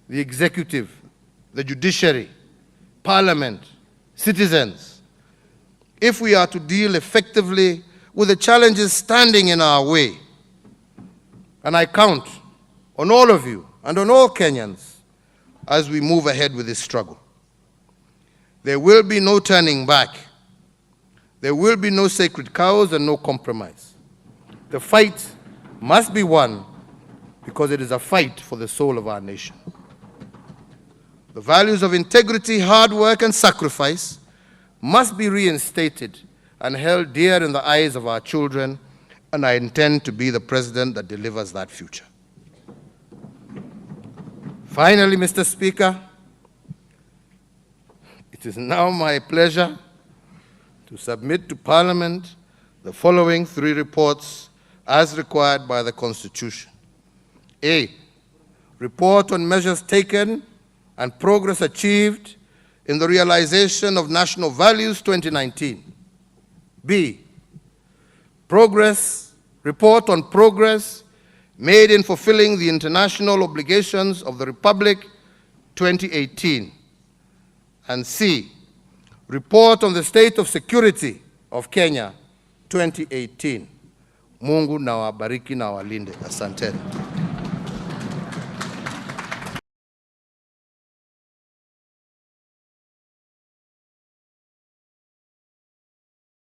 Speaker 1: the executive, the judiciary, parliament, citizens, if we are to deal effectively with the challenges standing in our way. And I count on all of you and on all Kenyans as we move ahead with this struggle. There will be no turning back. There will be no sacred cows and no compromise. The fight must be won because it is a fight for the soul of our nation. The values of integrity, hard work, and sacrifice must be reinstated and held dear in the eyes of our children, and I intend to be the president that delivers that future. Finally, Mr. Speaker, it is now my pleasure to submit to Parliament the following 3 reports as required by the Constitution. A, report on measures taken and progress achieved in the realization of National Values 2019. B, report on progress made in fulfilling the international obligations of the Republic 2018. And C, report on the state of security of Kenya 2018. Mungu na wabariki na walinde. Asanteni.